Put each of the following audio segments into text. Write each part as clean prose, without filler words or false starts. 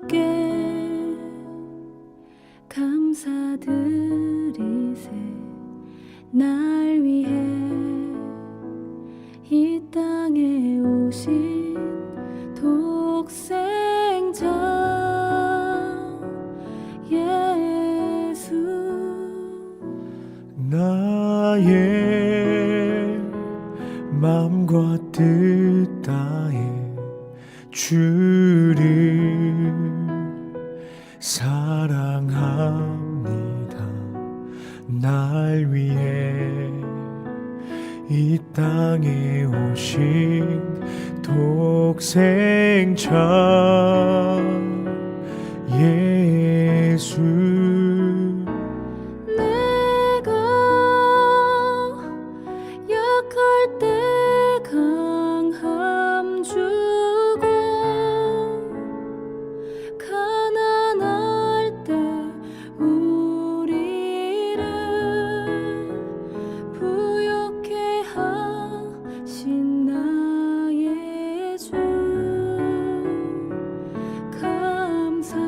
주께 감사드리세. 날 위해 이 땅에 오신 독생자 예수. 나의 마음과 뜻 다해 주를 사랑합니다. 날 위해 이 땅에 오신 독생자 예수. 내가 약할 때 강함 주고 가난할 때 우리를 부욕해 하신 나의 주. 감사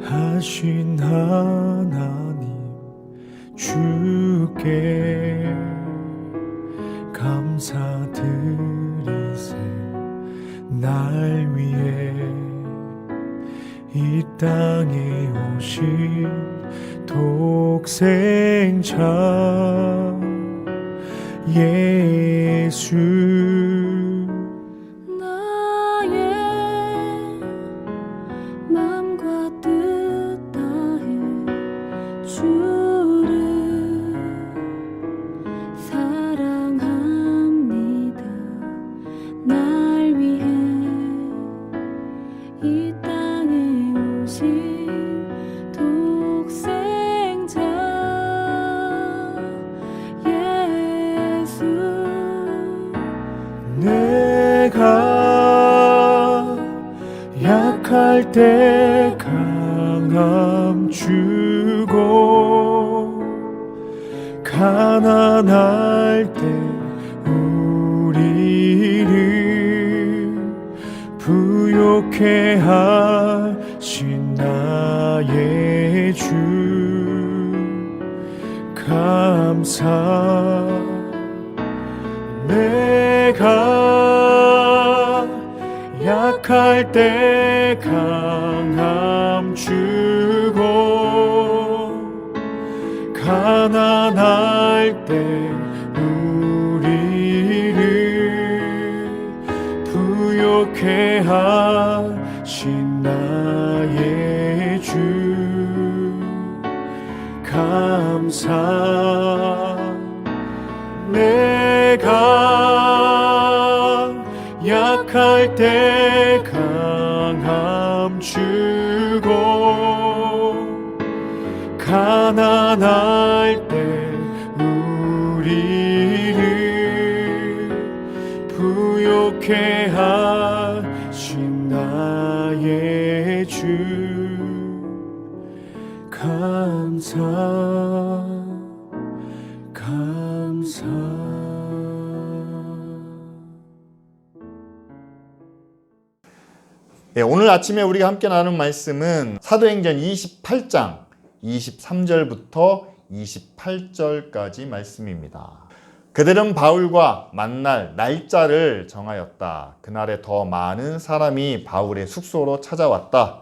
거룩하신 하나님 주께 감사드리세. 날 위해 이 땅에 오신 독생자 예수. 나의 마음과 뜻 다해 주를 사랑합니다. 날 위해 이 땅에 오신 독생자 예수. 내가 약할 때 강함 주고 가난할 때 우리를 부욕해 하신 나의 주. 감사. 내가 약할 때 강함 주고 가난할 때 우리를 부욕해 하신 나의 주. 감사. 내가 약할 때 강함 주고 가난할 때 우리를 부욕해 하신 나의 주. 감사. 감사. 네, 오늘 아침에 우리가 함께 나눈 말씀은 사도행전 28장 23절부터 28절까지 말씀입니다. 그들은 바울과 만날 날짜를 정하였다. 그날에 더 많은 사람이 바울의 숙소로 찾아왔다.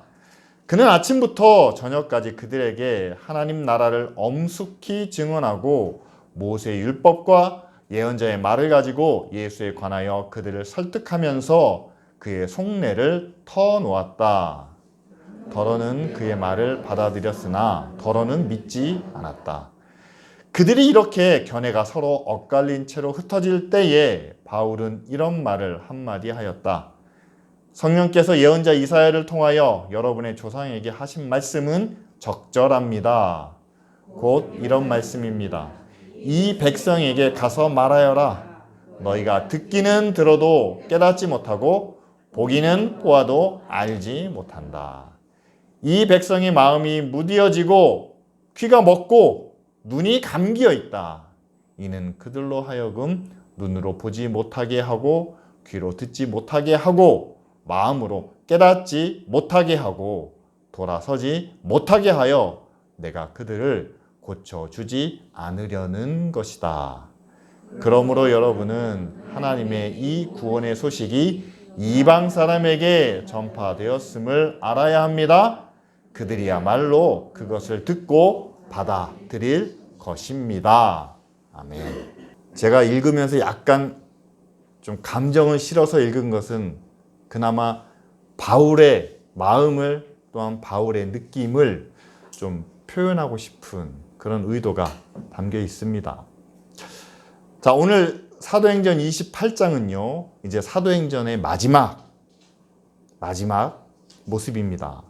그는 아침부터 저녁까지 그들에게 하나님 나라를 엄숙히 증언하고 모세의 율법과 예언자의 말을 가지고 예수에 관하여 그들을 설득하면서 그의 속내를 터놓았다. 더러는 그의 말을 받아들였으나 더러는 믿지 않았다. 그들이 이렇게 견해가 서로 엇갈린 채로 흩어질 때에 바울은 이런 말을 한마디 하였다. 성령께서 예언자 이사야를 통하여 여러분의 조상에게 하신 말씀은 적절합니다. 곧 이런 말씀입니다. 이 백성에게 가서 말하여라. 너희가 듣기는 들어도 깨닫지 못하고 보기는 보아도 알지 못한다. 이 백성의 마음이 무디어지고 귀가 먹고 눈이 감기어 있다. 이는 그들로 하여금 눈으로 보지 못하게 하고 귀로 듣지 못하게 하고 마음으로 깨닫지 못하게 하고 돌아서지 못하게 하여 내가 그들을 고쳐주지 않으려는 것이다. 그러므로 여러분은 하나님의 이 구원의 소식이 이방 사람에게 전파되었음을 알아야 합니다. 그들이야말로 그것을 듣고 받아들일 것입니다. 아멘. 제가 읽으면서 약간 좀 감정을 실어서 읽은 것은 그나마 바울의 마음을 또한 바울의 느낌을 좀 표현하고 싶은 그런 의도가 담겨 있습니다. 자, 오늘 사도행전 28장은요, 이제 사도행전의 마지막 모습입니다.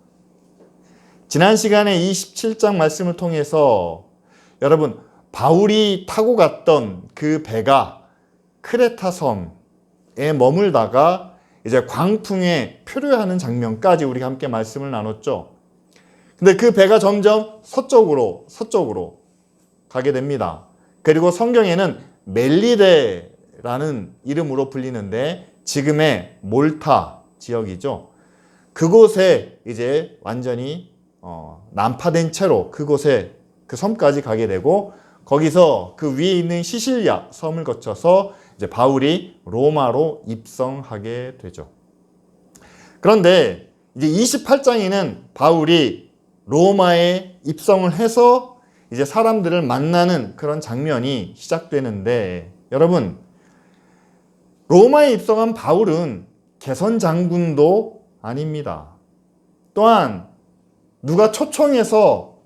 지난 시간에 27장 말씀을 통해서 여러분, 바울이 타고 갔던 그 배가 크레타 섬에 머물다가 이제 광풍에 표류하는 장면까지 우리가 함께 말씀을 나눴죠. 근데 그 배가 점점 서쪽으로 가게 됩니다. 그리고 성경에는 멜리데라는 이름으로 불리는데 지금의 몰타 지역이죠. 그곳에 이제 완전히 난파된 채로 그곳에 그 섬까지 가게 되고 거기서 그 위에 있는 시실리아 섬을 거쳐서 이제 바울이 로마로 입성하게 되죠. 그런데 이제 28장에는 바울이 로마에 입성을 해서 이제 사람들을 만나는 그런 장면이 시작되는데 여러분, 로마에 입성한 바울은 개선 장군도 아닙니다. 또한 누가 초청해서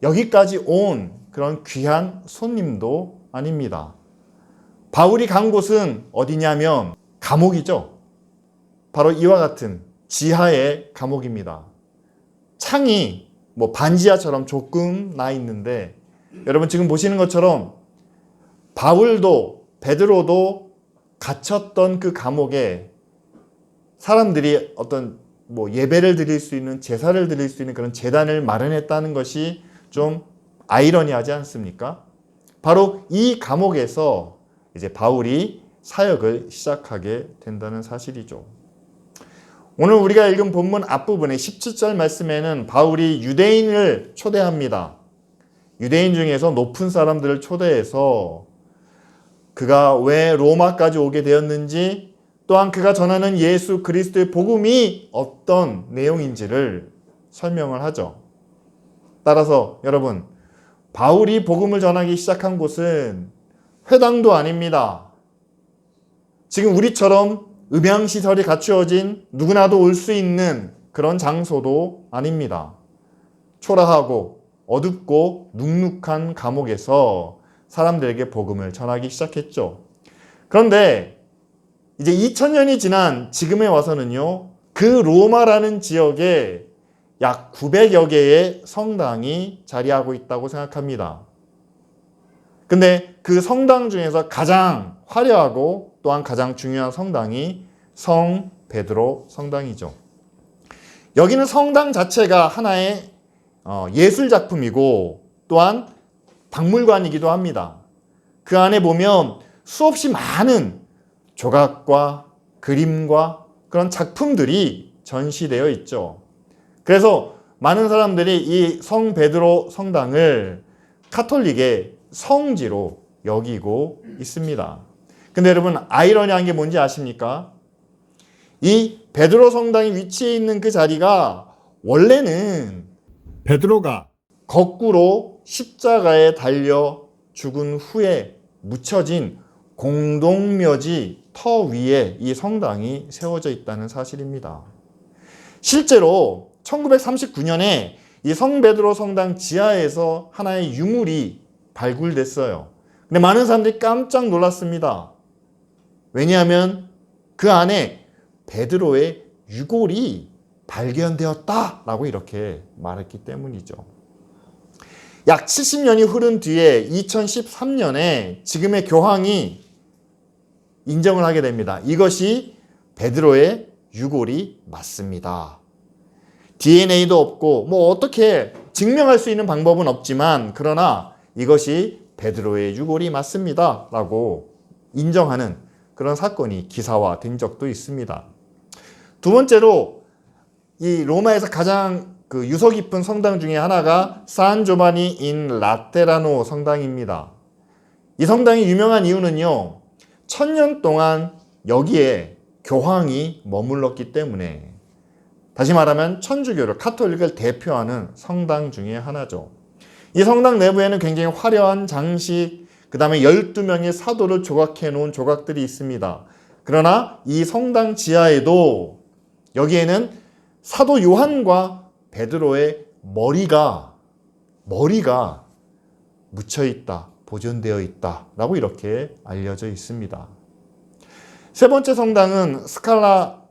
여기까지 온 그런 귀한 손님도 아닙니다. 바울이 간 곳은 어디냐면 감옥이죠. 바로 이와 같은 지하의 감옥입니다. 창이 반지하처럼 조금 나 있는데 여러분 지금 보시는 것처럼 바울도 베드로도 갇혔던 그 감옥에 사람들이 어떤 예배를 드릴 수 있는 제사를 드릴 수 있는 그런 제단을 마련했다는 것이 좀 아이러니하지 않습니까? 바로 이 감옥에서 이제 바울이 사역을 시작하게 된다는 사실이죠. 오늘 우리가 읽은 본문 앞부분의 17절 말씀에는 바울이 유대인을 초대합니다. 유대인 중에서 높은 사람들을 초대해서 그가 왜 로마까지 오게 되었는지 또한 그가 전하는 예수 그리스도의 복음이 어떤 내용인지를 설명을 하죠. 따라서 여러분, 바울이 복음을 전하기 시작한 곳은 회당도 아닙니다. 지금 우리처럼 음향시설이 갖추어진 누구나도 올 수 있는 그런 장소도 아닙니다. 초라하고 어둡고 눅눅한 감옥에서 사람들에게 복음을 전하기 시작했죠. 그런데 이제 2000년이 지난 지금에 와서는요, 그 로마라는 지역에 약 900여 개의 성당이 자리하고 있다고 생각합니다. 근데 그 성당 중에서 가장 화려하고 또한 가장 중요한 성당이 성 베드로 성당이죠. 여기는 성당 자체가 하나의 예술 작품이고 또한 박물관이기도 합니다. 그 안에 보면 수없이 많은 조각과 그림과 그런 작품들이 전시되어 있죠. 그래서 많은 사람들이 이 성 베드로 성당을 카톨릭의 성지로 여기고 있습니다. 근데 여러분, 아이러니한 게 뭔지 아십니까? 이 베드로 성당이 위치해 있는 그 자리가 원래는 베드로가 거꾸로 십자가에 달려 죽은 후에 묻혀진 공동묘지 터 위에 이 성당이 세워져 있다는 사실입니다. 실제로 1939년에 이 성 베드로 성당 지하에서 하나의 유물이 발굴됐어요. 근데 많은 사람들이 깜짝 놀랐습니다. 왜냐하면 그 안에 베드로의 유골이 발견되었다라고 이렇게 말했기 때문이죠. 약 70년이 흐른 뒤에 2013년에 지금의 교황이 인정을 하게 됩니다. 이것이 베드로의 유골이 맞습니다. DNA도 없고 뭐 어떻게 증명할 수 있는 방법은 없지만 그러나 이것이 베드로의 유골이 맞습니다 라고 인정하는 그런 사건이 기사화된 적도 있습니다. 두 번째로 이 로마에서 가장 그 유서 깊은 성당 중에 하나가 산 조바니 인 라테라노 성당입니다. 이 성당이 유명한 이유는요, 1000년 동안 여기에 교황이 머물렀기 때문에, 다시 말하면 천주교를, 카톨릭을 대표하는 성당 중에 하나죠. 이 성당 내부에는 굉장히 화려한 장식, 그 다음에 12명의 사도를 조각해 놓은 조각들이 있습니다. 그러나 이 성당 지하에도 여기에는 사도 요한과 베드로의 머리가 묻혀 있다, 보존되어 있다 라고 이렇게 알려져 있습니다. 세 번째 성당은 스칼라,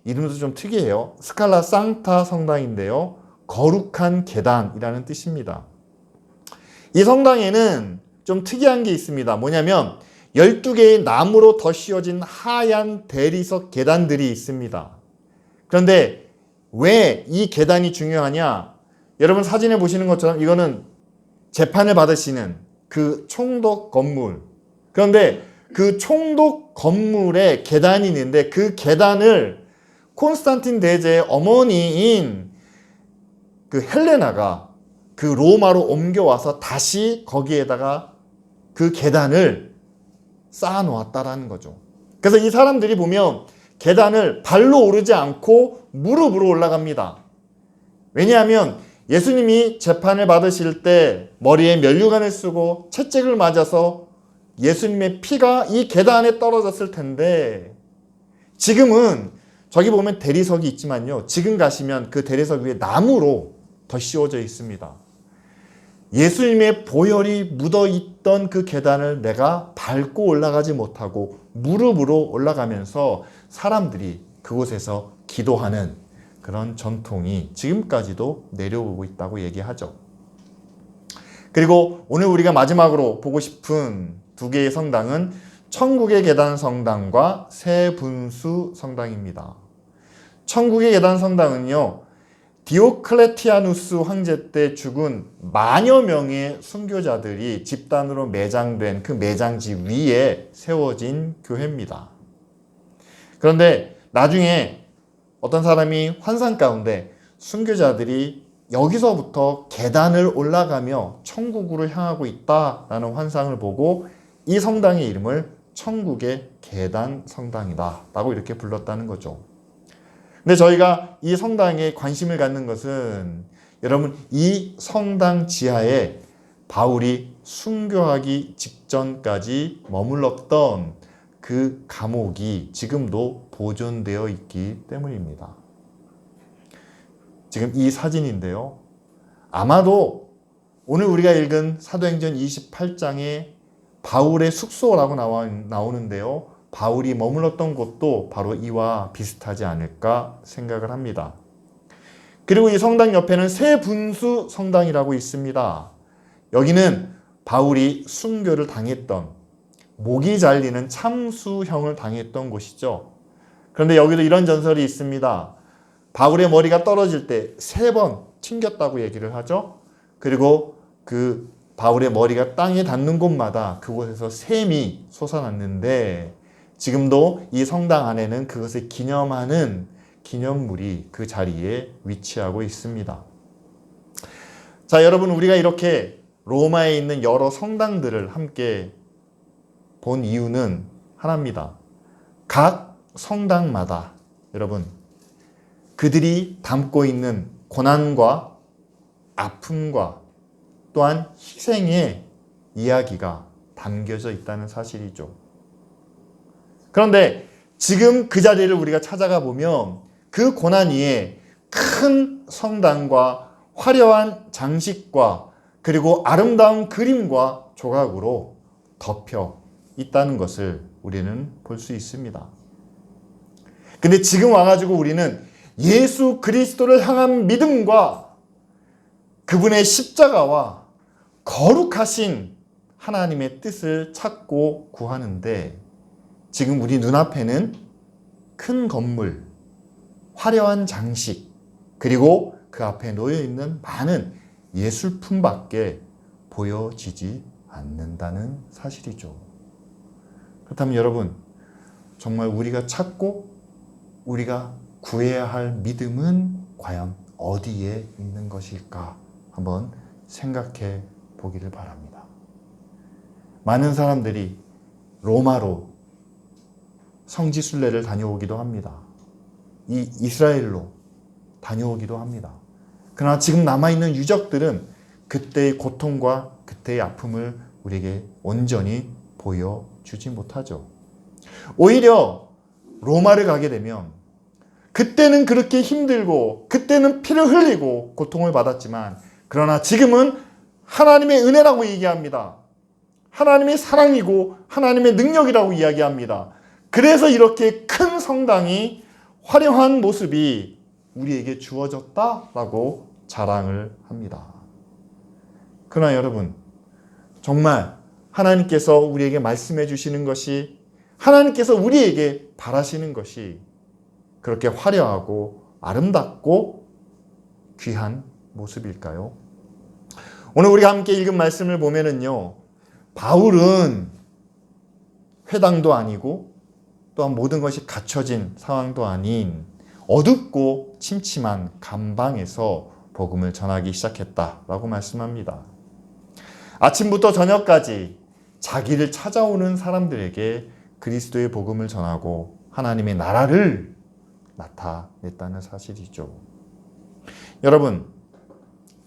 이름도 좀 특이해요. 스칼라 상타 성당인데요, 거룩한 계단이라는 뜻입니다. 이 성당에는 좀 특이한 게 있습니다. 뭐냐면 12개의 나무로 덧씌워진 하얀 대리석 계단들이 있습니다. 그런데 왜 이 계단이 중요하냐? 여러분 사진에 보시는 것처럼 이거는 재판을 받으시는 그 총독 건물. 그런데 그 총독 건물에 계단이 있는데 그 계단을 콘스탄틴 대제의 어머니인 그 헬레나가 그 로마로 옮겨와서 다시 거기에다가 그 계단을 쌓아 놓았다라는 거죠. 그래서 이 사람들이 보면 계단을 발로 오르지 않고 무릎으로 올라갑니다. 왜냐하면 예수님이 재판을 받으실 때 머리에 면류관을 쓰고 채찍을 맞아서 예수님의 피가 이 계단에 떨어졌을 텐데, 지금은 저기 보면 대리석이 있지만요, 지금 가시면 그 대리석 위에 나무로 덧씌워져 있습니다. 예수님의 보혈이 묻어있던 그 계단을 내가 밟고 올라가지 못하고 무릎으로 올라가면서 사람들이 그곳에서 기도하는 그런 전통이 지금까지도 내려오고 있다고 얘기하죠. 그리고 오늘 우리가 마지막으로 보고 싶은 두 개의 성당은 천국의 계단 성당과 세분수 성당입니다. 천국의 계단 성당은요, 디오클레티아누스 황제 때 죽은 만여 명의 순교자들이 집단으로 매장된 그 매장지 위에 세워진 교회입니다. 그런데 나중에 어떤 사람이 환상 가운데 순교자들이 여기서부터 계단을 올라가며 천국으로 향하고 있다라는 환상을 보고 이 성당의 이름을 천국의 계단 성당이다 라고 이렇게 불렀다는 거죠. 근데 저희가 이 성당에 관심을 갖는 것은, 여러분, 이 성당 지하에 바울이 순교하기 직전까지 머물렀던 그 감옥이 지금도 보존되어 있기 때문입니다. 지금 이 사진인데요, 아마도 오늘 우리가 읽은 사도행전 28장에 바울의 숙소라고 나오는데요, 바울이 머물렀던 곳도 바로 이와 비슷하지 않을까 생각을 합니다. 그리고 이 성당 옆에는 세분수 성당이라고 있습니다. 여기는 바울이 순교를 당했던, 목이 잘리는 참수형을 당했던 곳이죠. 그런데 여기도 이런 전설이 있습니다. 바울의 머리가 떨어질 때 3번 튕겼다고 얘기를 하죠. 그리고 그 바울의 머리가 땅에 닿는 곳마다 그곳에서 샘이 솟아났는데, 지금도 이 성당 안에는 그것을 기념하는 기념물이 그 자리에 위치하고 있습니다. 자, 여러분, 우리가 이렇게 로마에 있는 여러 성당들을 함께 본 이유는 하나입니다. 각 성당마다 여러분, 그들이 담고 있는 고난과 아픔과 또한 희생의 이야기가 담겨져 있다는 사실이죠. 그런데 지금 그 자리를 우리가 찾아가 보면 그 고난 위에 큰 성당과 화려한 장식과 그리고 아름다운 그림과 조각으로 덮여 있다는 것을 우리는 볼 수 있습니다. 근데 지금 와가지고 우리는 예수 그리스도를 향한 믿음과 그분의 십자가와 거룩하신 하나님의 뜻을 찾고 구하는데, 지금 우리 눈앞에는 큰 건물, 화려한 장식, 그리고 그 앞에 놓여 있는 많은 예술품밖에 보여지지 않는다는 사실이죠. 그렇다면 여러분, 정말 우리가 찾고 우리가 구해야 할 믿음은 과연 어디에 있는 것일까? 한번 생각해 보기를 바랍니다. 많은 사람들이 로마로 성지순례를 다녀오기도 합니다. 이스라엘로 다녀오기도 합니다. 그러나 지금 남아있는 유적들은 그때의 고통과 그때의 아픔을 우리에게 온전히 보여주지 못하죠. 오히려 로마를 가게 되면 그때는 그렇게 힘들고 그때는 피를 흘리고 고통을 받았지만 그러나 지금은 하나님의 은혜라고 얘기합니다. 하나님의 사랑이고 하나님의 능력이라고 이야기합니다. 그래서 이렇게 큰 성당이 화려한 모습이 우리에게 주어졌다라고 자랑을 합니다. 그러나 여러분, 정말 하나님께서 우리에게 말씀해 주시는 것이, 하나님께서 우리에게 바라시는 것이 그렇게 화려하고 아름답고 귀한 모습일까요? 오늘 우리가 함께 읽은 말씀을 보면은요, 바울은 회당도 아니고 또한 모든 것이 갖춰진 상황도 아닌 어둡고 침침한 감방에서 복음을 전하기 시작했다라고 말씀합니다. 아침부터 저녁까지 자기를 찾아오는 사람들에게 그리스도의 복음을 전하고 하나님의 나라를 나타냈다는 사실이죠. 여러분,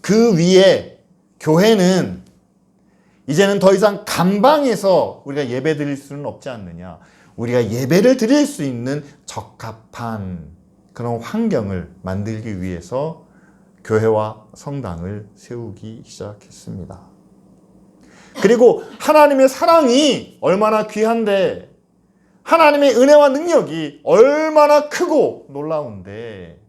그 위에 교회는 이제는 더 이상 감방에서 우리가 예배 드릴 수는 없지 않느냐. 우리가 예배를 드릴 수 있는 적합한 그런 환경을 만들기 위해서 교회와 성당을 세우기 시작했습니다. 그리고 하나님의 사랑이 얼마나 귀한데, 하나님의 은혜와 능력이 얼마나 크고 놀라운데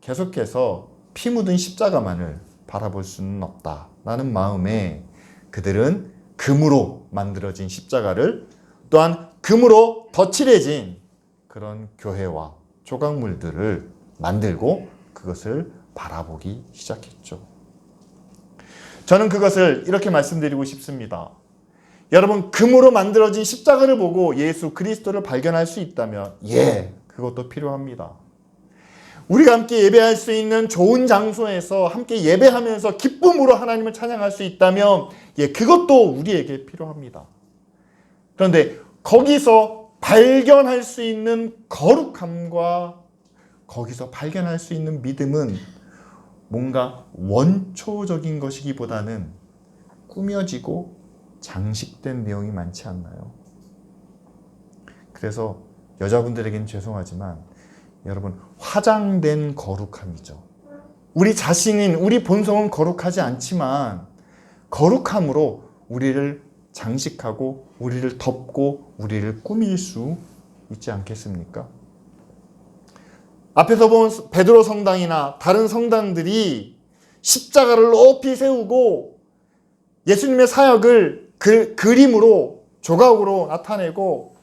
계속해서 피 묻은 십자가만을 바라볼 수는 없다라는 마음에 그들은 금으로 만들어진 십자가를, 또한 금으로 덧칠해진 그런 교회와 조각물들을 만들고 그것을 바라보기 시작했죠. 저는 그것을 이렇게 말씀드리고 싶습니다. 여러분, 금으로 만들어진 십자가를 보고 예수 그리스도를 발견할 수 있다면 그것도 필요합니다. 우리가 함께 예배할 수 있는 좋은 장소에서 함께 예배하면서 기쁨으로 하나님을 찬양할 수 있다면 그것도 우리에게 필요합니다. 그런데 거기서 발견할 수 있는 거룩함과 거기서 발견할 수 있는 믿음은 뭔가 원초적인 것이기보다는 꾸며지고 장식된 내용이 많지 않나요? 그래서 여자분들에게는 죄송하지만 여러분, 화장된 거룩함이죠. 우리 자신인, 우리 본성은 거룩하지 않지만 거룩함으로 우리를 장식하고 우리를 덮고 우리를 꾸밀 수 있지 않겠습니까? 앞에서 본 베드로 성당이나 다른 성당들이 십자가를 높이 세우고 예수님의 사역을 그림으로 조각으로 나타내고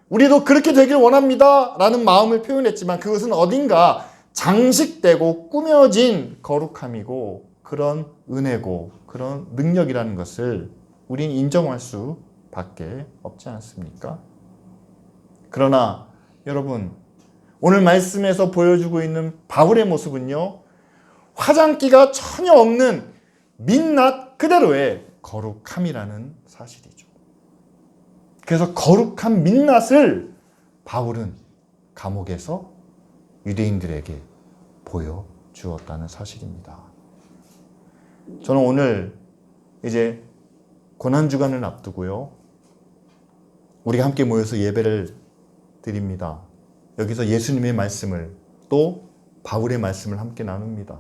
우리도 그렇게 되길 원합니다 라는 마음을 표현했지만 그것은 어딘가 장식되고 꾸며진 거룩함이고 그런 은혜고 그런 능력이라는 것을 우린 인정할 수밖에 없지 않습니까? 그러나 여러분, 오늘 말씀에서 보여주고 있는 바울의 모습은요, 화장기가 전혀 없는 민낯 그대로의 거룩함이라는 사실이죠. 그래서 거룩한 민낯을 바울은 감옥에서 유대인들에게 보여주었다는 사실입니다. 저는 오늘 이제 고난주간을 앞두고요, 우리가 함께 모여서 예배를 드립니다. 여기서 예수님의 말씀을 또 바울의 말씀을 함께 나눕니다.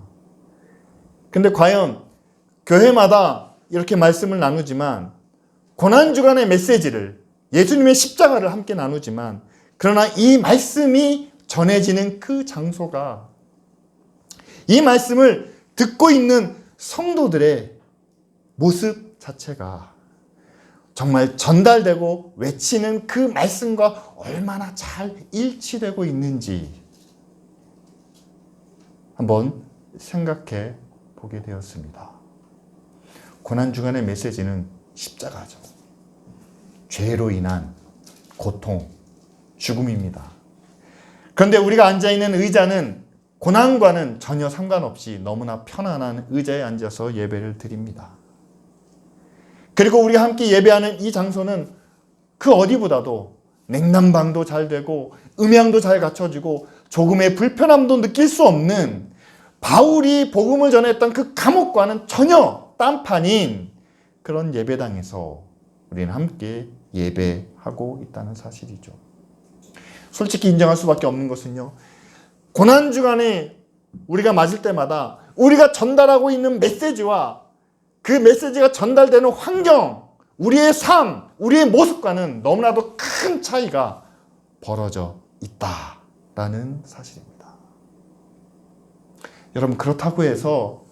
근데 과연 교회마다 이렇게 말씀을 나누지만 고난주간의 메시지를, 예수님의 십자가를 함께 나누지만 그러나 이 말씀이 전해지는 그 장소가, 이 말씀을 듣고 있는 성도들의 모습 자체가 정말 전달되고 외치는 그 말씀과 얼마나 잘 일치되고 있는지 한번 생각해 보게 되었습니다. 고난주간의 메시지는 십자가죠. 죄로 인한 고통, 죽음입니다. 그런데 우리가 앉아있는 의자는 고난과는 전혀 상관없이 너무나 편안한 의자에 앉아서 예배를 드립니다. 그리고 우리가 함께 예배하는 이 장소는 그 어디보다도 냉난방도 잘 되고 음향도 잘 갖춰지고 조금의 불편함도 느낄 수 없는 바울이 복음을 전했던 그 감옥과는 전혀 딴판인 그런 예배당에서 우리는 함께 예배하고 있다는 사실이죠. 솔직히 인정할 수밖에 없는 것은요, 고난주간에 우리가 맞을 때마다 우리가 전달하고 있는 메시지와 그 메시지가 전달되는 환경, 우리의 삶, 우리의 모습과는 너무나도 큰 차이가 벌어져 있다라는 사실입니다. 여러분, 그렇다고 해서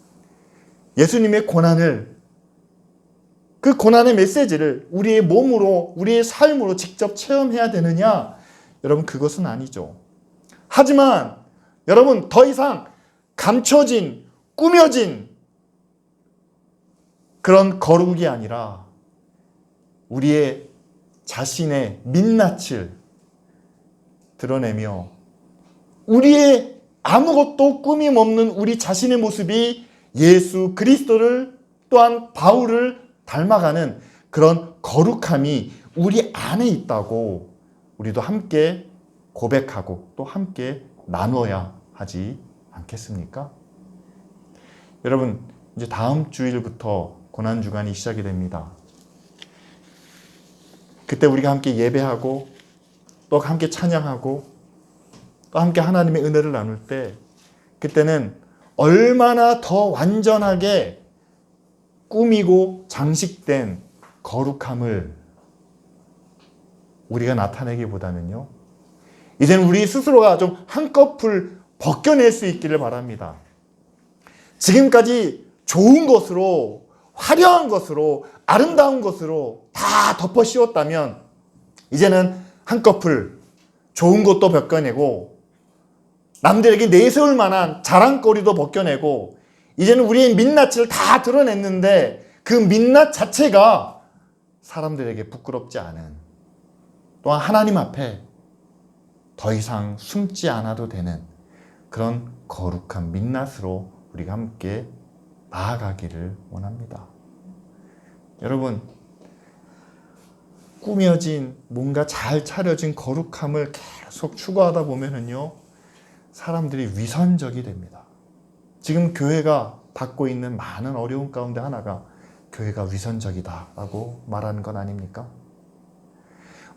예수님의 고난을, 그 고난의 메시지를 우리의 몸으로, 우리의 삶으로 직접 체험해야 되느냐? 여러분, 그것은 아니죠. 하지만 여러분, 더 이상 감춰진, 꾸며진 그런 거룩이 아니라 우리의 자신의 민낯을 드러내며 우리의 아무것도 꾸밈 없는 우리 자신의 모습이 예수 그리스도를 또한 바울을 닮아가는 그런 거룩함이 우리 안에 있다고 우리도 함께 고백하고 또 함께 나눠야 하지 않겠습니까? 여러분, 이제 다음 주일부터 고난주간이 시작이 됩니다. 그때 우리가 함께 예배하고 또 함께 찬양하고 또 함께 하나님의 은혜를 나눌 때 그때는 얼마나 더 완전하게 꾸미고 장식된 거룩함을 우리가 나타내기보다는요, 이제는 우리 스스로가 좀 한꺼풀 벗겨낼 수 있기를 바랍니다. 지금까지 좋은 것으로, 화려한 것으로, 아름다운 것으로 다 덮어 씌웠다면 이제는 한꺼풀 좋은 것도 벗겨내고 남들에게 내세울 만한 자랑거리도 벗겨내고 이제는 우리의 민낯을 다 드러냈는데 그 민낯 자체가 사람들에게 부끄럽지 않은, 또한 하나님 앞에 더 이상 숨지 않아도 되는 그런 거룩한 민낯으로 우리가 함께 나아가기를 원합니다. 여러분, 꾸며진 뭔가 잘 차려진 거룩함을 계속 추구하다 보면은요, 사람들이 위선적이 됩니다. 지금 교회가 받고 있는 많은 어려움 가운데 하나가 교회가 위선적이다라고 말하는 건 아닙니까?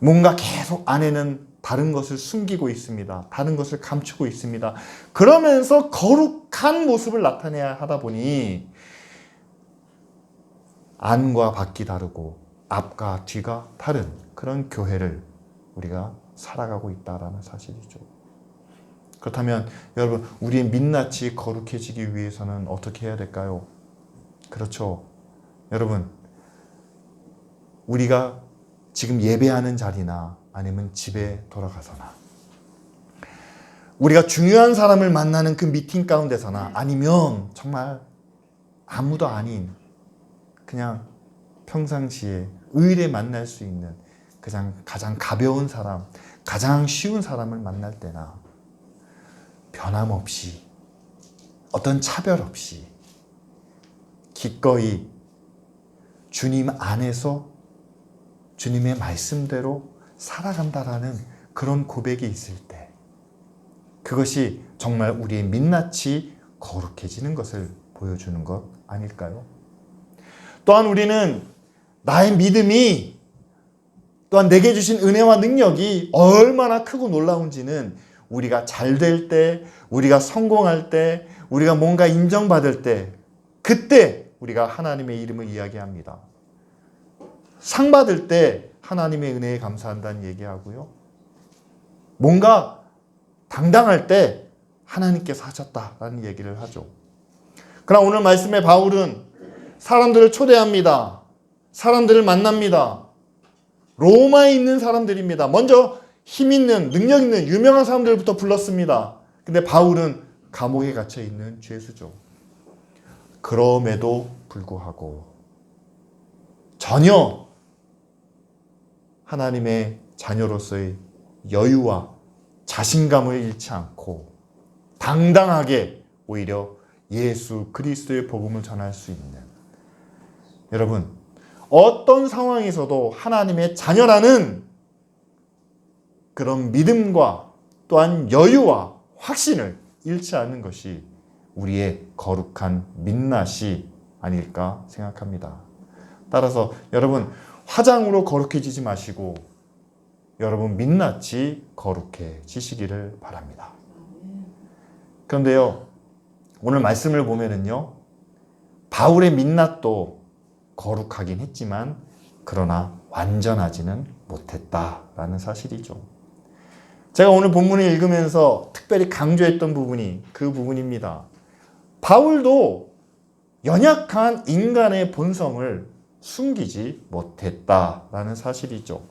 뭔가 계속 안에는 다른 것을 숨기고 있습니다. 다른 것을 감추고 있습니다. 그러면서 거룩한 모습을 나타내야 하다 보니 안과 밖이 다르고 앞과 뒤가 다른 그런 교회를 우리가 살아가고 있다는 사실이죠. 그렇다면 여러분, 우리의 민낯이 거룩해지기 위해서는 어떻게 해야 될까요? 그렇죠. 여러분, 우리가 지금 예배하는 자리나 아니면 집에 돌아가서나 우리가 중요한 사람을 만나는 그 미팅 가운데서나 아니면 정말 아무도 아닌 그냥 평상시에 의일에 만날 수 있는 가장 가벼운 사람, 가장 쉬운 사람을 만날 때나 변함없이 어떤 차별 없이 기꺼이 주님 안에서 주님의 말씀대로 살아간다라는 그런 고백이 있을 때 그것이 정말 우리의 민낯이 거룩해지는 것을 보여주는 것 아닐까요? 또한 우리는 나의 믿음이 또한 내게 주신 은혜와 능력이 얼마나 크고 놀라운지는 우리가 잘 될 때, 우리가 성공할 때, 우리가 뭔가 인정받을 때 그때 우리가 하나님의 이름을 이야기합니다. 상 받을 때 하나님의 은혜에 감사한다는 얘기하고요. 뭔가 당당할 때 하나님께서 하셨다라는 얘기를 하죠. 그러나 오늘 말씀에 바울은 사람들을 초대합니다. 사람들을 만납니다. 로마에 있는 사람들입니다. 먼저 힘 있는, 능력 있는 유명한 사람들부터 불렀습니다. 근데 바울은 감옥에 갇혀 있는 죄수죠. 그럼에도 불구하고 전혀 하나님의 자녀로서의 여유와 자신감을 잃지 않고 당당하게 오히려 예수 그리스도의 복음을 전할 수 있는, 여러분, 어떤 상황에서도 하나님의 자녀라는 그런 믿음과 또한 여유와 확신을 잃지 않는 것이 우리의 거룩한 민낯이 아닐까 생각합니다. 따라서 여러분, 화장으로 거룩해지지 마시고 여러분 민낯이 거룩해지시기를 바랍니다. 그런데요, 오늘 말씀을 보면은요, 바울의 민낯도 거룩하긴 했지만 그러나 완전하지는 못했다라는 사실이죠. 제가 오늘 본문을 읽으면서 특별히 강조했던 부분이 그 부분입니다. 바울도 연약한 인간의 본성을 숨기지 못했다라는 사실이죠.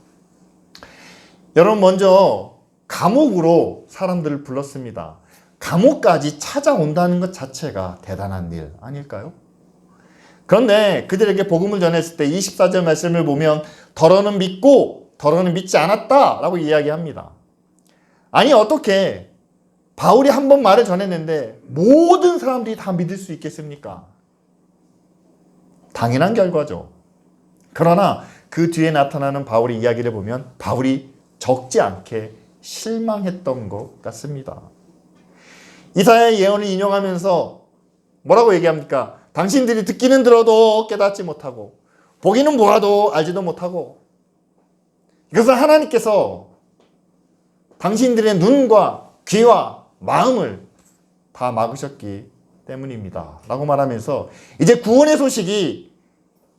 여러분, 먼저 감옥으로 사람들을 불렀습니다. 감옥까지 찾아온다는 것 자체가 대단한 일 아닐까요? 그런데 그들에게 복음을 전했을 때 24절 말씀을 보면 더러는 믿고 더러는 믿지 않았다라고 이야기합니다. 아니, 어떻게 바울이 한 번 말을 전했는데 모든 사람들이 다 믿을 수 있겠습니까? 당연한 결과죠. 그러나 그 뒤에 나타나는 바울의 이야기를 보면 바울이 적지 않게 실망했던 것 같습니다. 이사야의 예언을 인용하면서 뭐라고 얘기합니까? 당신들이 듣기는 들어도 깨닫지 못하고 보기는 보아도 알지도 못하고, 이것은 하나님께서 당신들의 눈과 귀와 마음을 다 막으셨기 때문입니다 라고 말하면서 이제 구원의 소식이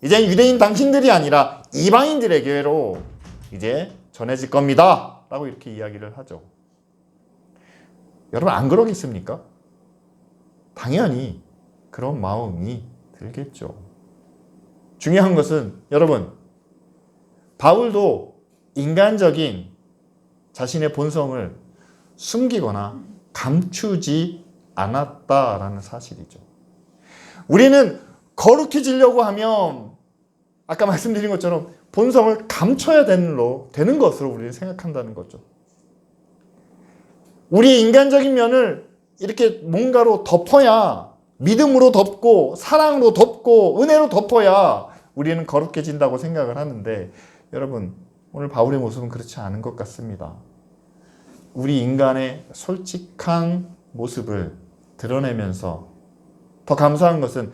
이제 유대인 당신들이 아니라 이방인들에게로 이제 전해질 겁니다 라고 이렇게 이야기를 하죠. 여러분, 안 그러겠습니까? 당연히 그런 마음이 들겠죠. 중요한 것은 여러분, 바울도 인간적인 자신의 본성을 숨기거나 감추지 않았다라는 사실이죠. 우리는 거룩해지려고 하면 아까 말씀드린 것처럼 본성을 감춰야 되는 것으로 우리는 생각한다는 거죠. 우리의 인간적인 면을 이렇게 뭔가로 덮어야, 믿음으로 덮고 사랑으로 덮고 은혜로 덮어야 우리는 거룩해진다고 생각을 하는데, 여러분, 오늘 바울의 모습은 그렇지 않은 것 같습니다. 우리 인간의 솔직한 모습을 드러내면서 더 감사한 것은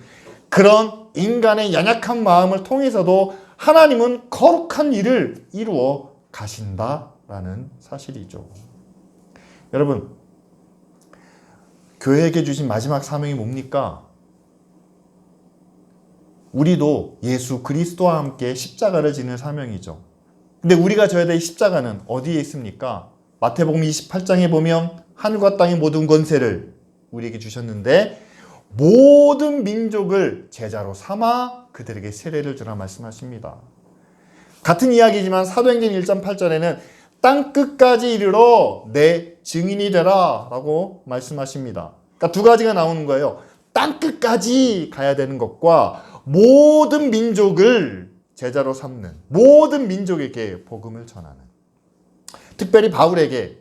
그런 인간의 연약한 마음을 통해서도 하나님은 거룩한 일을 이루어 가신다라는 사실이죠. 여러분, 교회에게 주신 마지막 사명이 뭡니까? 우리도 예수 그리스도와 함께 십자가를 지는 사명이죠. 근데 우리가 져야 될 십자가는 어디에 있습니까? 마태복음 28장에 보면 하늘과 땅의 모든 권세를 우리에게 주셨는데 모든 민족을 제자로 삼아 그들에게 세례를 주라 말씀하십니다. 같은 이야기지만 사도행전 1장 8절에는 땅끝까지 이르러 내 증인이 되라 라고 말씀하십니다. 그러니까 두 가지가 나오는 거예요. 땅끝까지 가야 되는 것과 모든 민족을 제자로 삼는, 모든 민족에게 복음을 전하는, 특별히 바울에게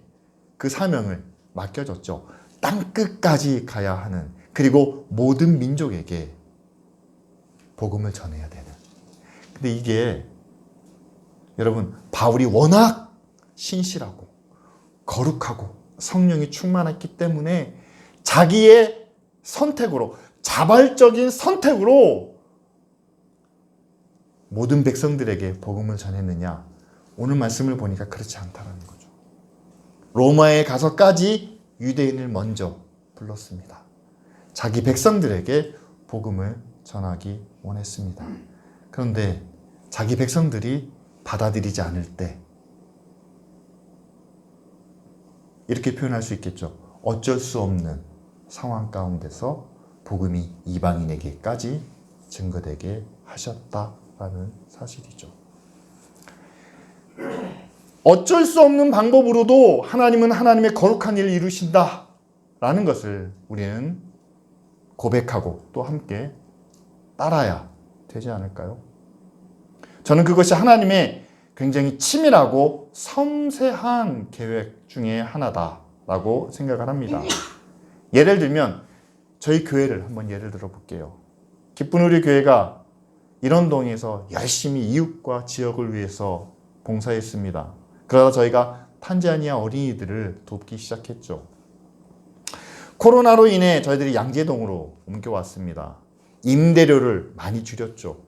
그 사명을 맡겨졌죠. 땅끝까지 가야 하는, 그리고 모든 민족에게 복음을 전해야 되는. 근데 이게 여러분, 바울이 워낙 신실하고 거룩하고 성령이 충만했기 때문에 자기의 선택으로, 자발적인 선택으로 모든 백성들에게 복음을 전했느냐? 오늘 말씀을 보니까 그렇지 않다는 거죠. 로마에 가서까지 유대인을 먼저 불렀습니다. 자기 백성들에게 복음을 전하기 원했습니다. 그런데 자기 백성들이 받아들이지 않을 때 이렇게 표현할 수 있겠죠. 어쩔 수 없는 상황 가운데서 복음이 이방인에게까지 증거되게 하셨다라는 사실이죠. 어쩔 수 없는 방법으로도 하나님은 하나님의 거룩한 일을 이루신다 라는 것을 우리는 고백하고 또 함께 따라야 되지 않을까요? 저는 그것이 하나님의 굉장히 치밀하고 섬세한 계획 중에 하나다라고 생각을 합니다. 예를 들면 저희 교회를 한번 예를 들어 볼게요. 기쁜 우리 교회가 일원동에서 열심히 이웃과 지역을 위해서 봉사했습니다. 그러다 저희가 탄자니아 어린이들을 돕기 시작했죠. 코로나로 인해 저희들이 양재동으로 옮겨왔습니다. 임대료를 많이 줄였죠.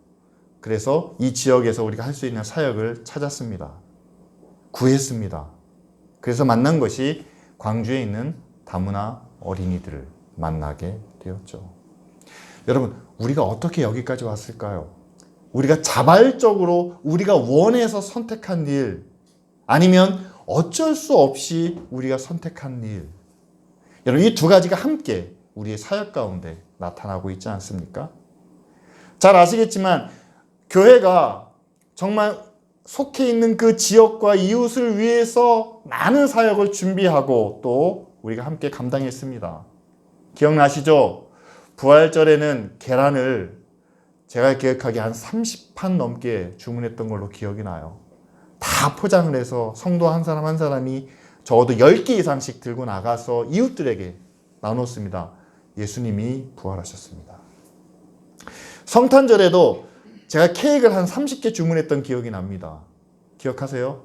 그래서 이 지역에서 우리가 할 수 있는 사역을 찾았습니다. 구했습니다. 그래서 만난 것이 광주에 있는 다문화 어린이들을 만나게 되었죠. 여러분, 우리가 어떻게 여기까지 왔을까요? 우리가 자발적으로 우리가 원해서 선택한 일, 아니면 어쩔 수 없이 우리가 선택한 일. 여러분, 이 두 가지가 함께 우리의 사역 가운데 나타나고 있지 않습니까? 잘 아시겠지만 교회가 정말 속해 있는 그 지역과 이웃을 위해서 많은 사역을 준비하고 또 우리가 함께 감당했습니다. 기억나시죠? 부활절에는 계란을 제가 기억하기에 한 30판 넘게 주문했던 걸로 기억이 나요. 다 포장을 해서 성도 한 사람 한 사람이 적어도 10개 이상씩 들고 나가서 이웃들에게 나눴습니다. 예수님이 부활하셨습니다. 성탄절에도 제가 케이크를 한 30개 주문했던 기억이 납니다. 기억하세요?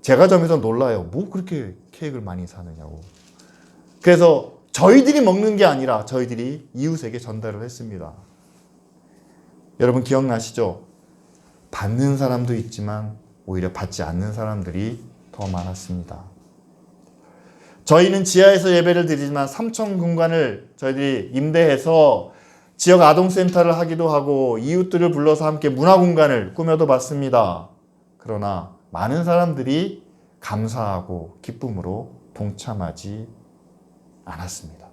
제가 점에서 놀라요. 뭐 그렇게 케이크를 많이 사느냐고. 그래서 저희들이 먹는 게 아니라 저희들이 이웃에게 전달을 했습니다. 여러분 기억나시죠? 받는 사람도 있지만 오히려 받지 않는 사람들이 더 많았습니다. 저희는 지하에서 예배를 드리지만 3천 공간을 저희들이 임대해서 지역 아동센터를 하기도 하고 이웃들을 불러서 함께 문화공간을 꾸며도 봤습니다. 그러나 많은 사람들이 감사하고 기쁨으로 동참하지 않았습니다.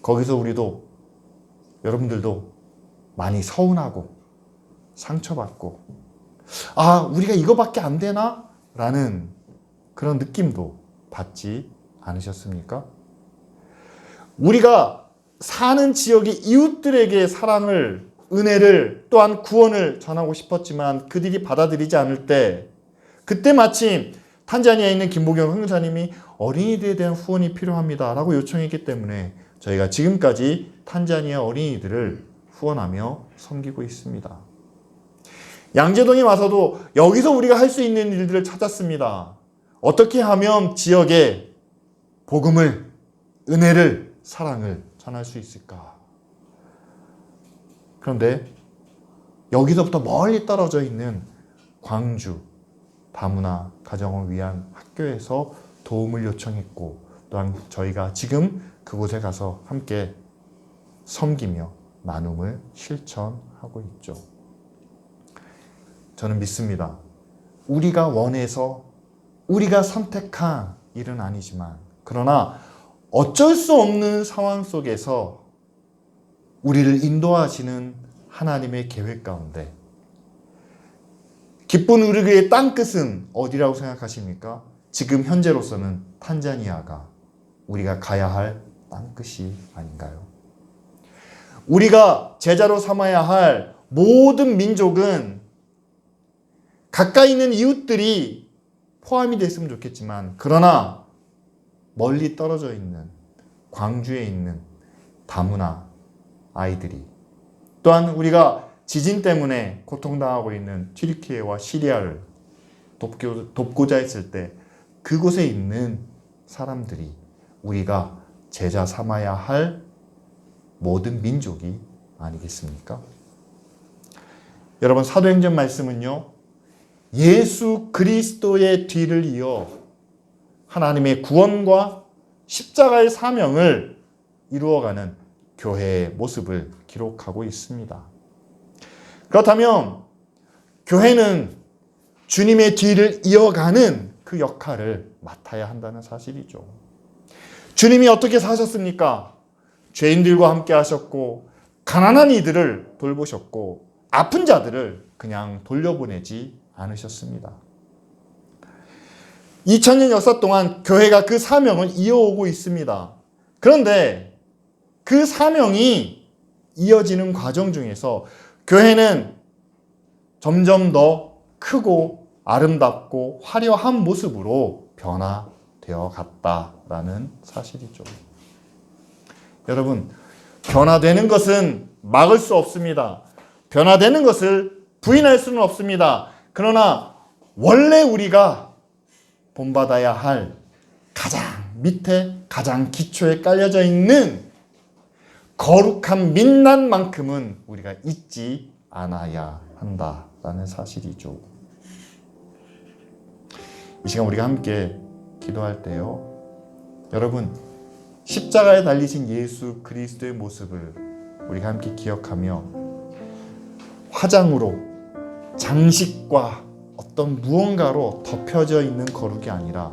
거기서 우리도, 여러분들도 많이 서운하고 상처받고, 아, 우리가 이거밖에 안 되나? 라는 그런 느낌도 받지 않으셨습니까? 우리가 사는 지역의 이웃들에게 사랑을, 은혜를, 또한 구원을 전하고 싶었지만 그들이 받아들이지 않을 때, 그때 마침 탄자니아에 있는 김보경 형사님이 어린이들에 대한 후원이 필요합니다 라고 요청했기 때문에 저희가 지금까지 탄자니아 어린이들을 후원하며 섬기고 있습니다. 양재동에 와서도 여기서 우리가 할 수 있는 일들을 찾았습니다. 어떻게 하면 지역에 복음을, 은혜를, 사랑을 전할 수 있을까? 그런데 여기서부터 멀리 떨어져 있는 광주 다문화 가정을 위한 학교에서 도움을 요청했고, 또한 저희가 지금 그곳에 가서 함께 섬기며 나눔을 실천하고 있죠. 저는 믿습니다. 우리가 원해서 우리가 선택한 일은 아니지만, 그러나 어쩔 수 없는 상황 속에서 우리를 인도하시는 하나님의 계획 가운데, 기쁜 우리의 땅끝은 어디라고 생각하십니까? 지금 현재로서는 탄자니아가 우리가 가야 할 땅끝이 아닌가요? 우리가 제자로 삼아야 할 모든 민족은 가까이 있는 이웃들이 포함이 됐으면 좋겠지만, 그러나 멀리 떨어져 있는 광주에 있는 다문화 아이들이, 또한 우리가 지진 때문에 고통당하고 있는 튀르키예와 시리아를 돕고자 했을 때 그곳에 있는 사람들이 우리가 제자 삼아야 할 모든 민족이 아니겠습니까? 여러분, 사도행전 말씀은요, 예수 그리스도의 뒤를 이어 하나님의 구원과 십자가의 사명을 이루어가는 교회의 모습을 기록하고 있습니다. 그렇다면 교회는 주님의 뒤를 이어가는 그 역할을 맡아야 한다는 사실이죠. 주님이 어떻게 사셨습니까? 죄인들과 함께 하셨고, 가난한 이들을 돌보셨고, 아픈 자들을 그냥 돌려보내지 않으셨습니다. 2000년 역사 동안 교회가 그 사명을 이어오고 있습니다. 그런데 그 사명이 이어지는 과정 중에서 교회는 점점 더 크고 아름답고 화려한 모습으로 변화되어 갔다라는 사실이죠. 여러분, 변화되는 것은 막을 수 없습니다. 변화되는 것을 부인할 수는 없습니다. 그러나 원래 우리가 본받아야 할 가장 밑에 가장 기초에 깔려져 있는 거룩한 민낯만큼은 우리가 잊지 않아야 한다라는 사실이죠. 이 시간 우리가 함께 기도할 때요, 여러분, 십자가에 달리신 예수 그리스도의 모습을 우리가 함께 기억하며 화장으로, 장식과 어떤 무언가로 덮여져 있는 거룩이 아니라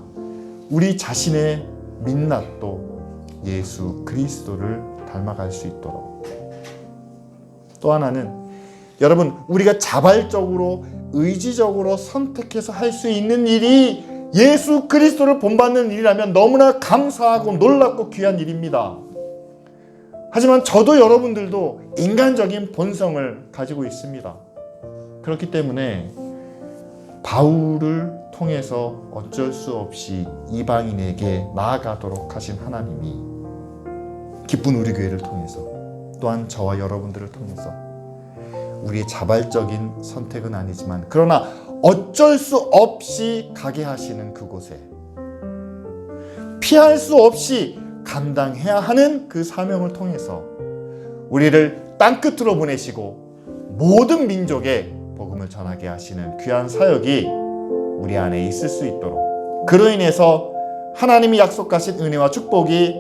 우리 자신의 민낯도 예수 그리스도를 닮아갈 수 있도록, 또 하나는 여러분, 우리가 자발적으로 의지적으로 선택해서 할 수 있는 일이 예수 그리스도를 본받는 일이라면 너무나 감사하고 놀랍고 귀한 일입니다. 하지만 저도 여러분들도 인간적인 본성을 가지고 있습니다. 그렇기 때문에 바울을 통해서 어쩔 수 없이 이방인에게 나아가도록 하신 하나님이 기쁜 우리 교회를 통해서, 또한 저와 여러분들을 통해서 우리의 자발적인 선택은 아니지만 그러나 어쩔 수 없이 가게 하시는 그곳에, 피할 수 없이 감당해야 하는 그 사명을 통해서 우리를 땅끝으로 보내시고 모든 민족에 복음을 전하게 하시는 귀한 사역이 우리 안에 있을 수 있도록, 그로 인해서 하나님이 약속하신 은혜와 축복이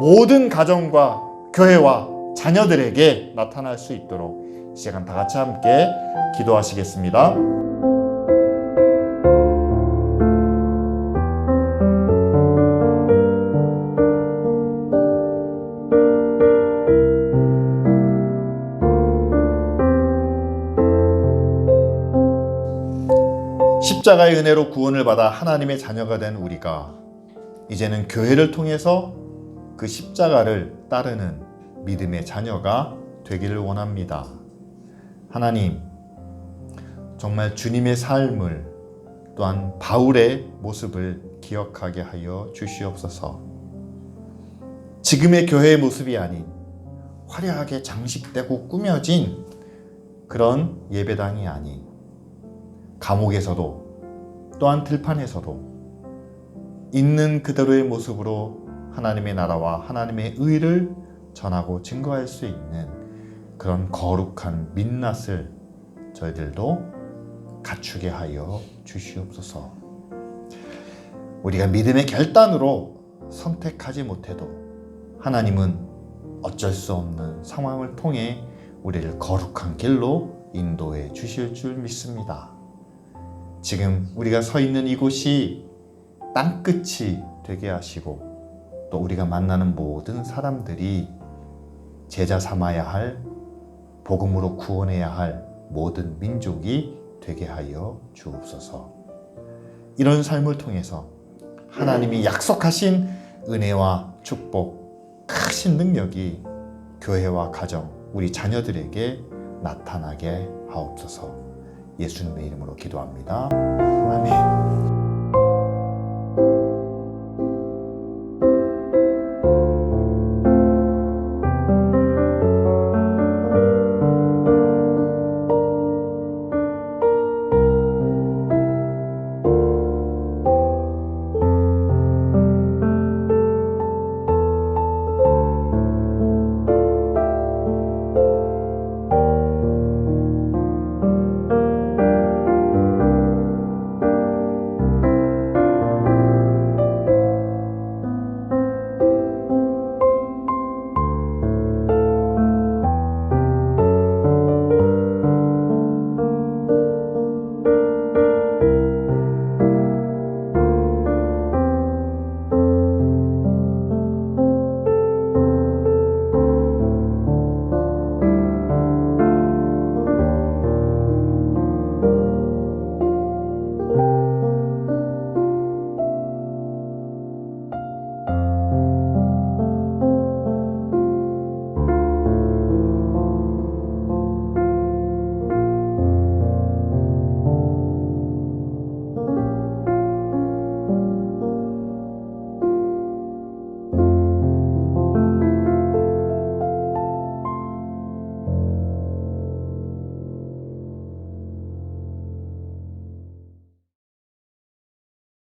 모든 가정과 교회와 자녀들에게 나타날 수 있도록 이 시간 다 같이 함께 기도하시겠습니다. 십자가의 은혜로 구원을 받아 하나님의 자녀가 된 우리가 이제는 교회를 통해서 그 십자가를 따르는 믿음의 자녀가 되기를 원합니다. 하나님, 정말 주님의 삶을, 또한 바울의 모습을 기억하게 하여 주시옵소서. 지금의 교회의 모습이 아닌 화려하게 장식되고 꾸며진 그런 예배당이 아닌 감옥에서도, 또한 들판에서도 있는 그대로의 모습으로 하나님의 나라와 하나님의 의를 전하고 증거할 수 있는 그런 거룩한 민낯을 저희들도 갖추게 하여 주시옵소서. 우리가 믿음의 결단으로 선택하지 못해도 하나님은 어쩔 수 없는 상황을 통해 우리를 거룩한 길로 인도해 주실 줄 믿습니다. 지금 우리가 서 있는 이곳이 땅끝이 되게 하시고, 또 우리가 만나는 모든 사람들이 제자 삼아야 할, 복음으로 구원해야 할 모든 민족이 되게 하여 주옵소서. 이런 삶을 통해서 하나님이 약속하신 은혜와 축복, 크신 능력이 교회와 가정, 우리 자녀들에게 나타나게 하옵소서. 예수님의 이름으로 기도합니다. 아멘.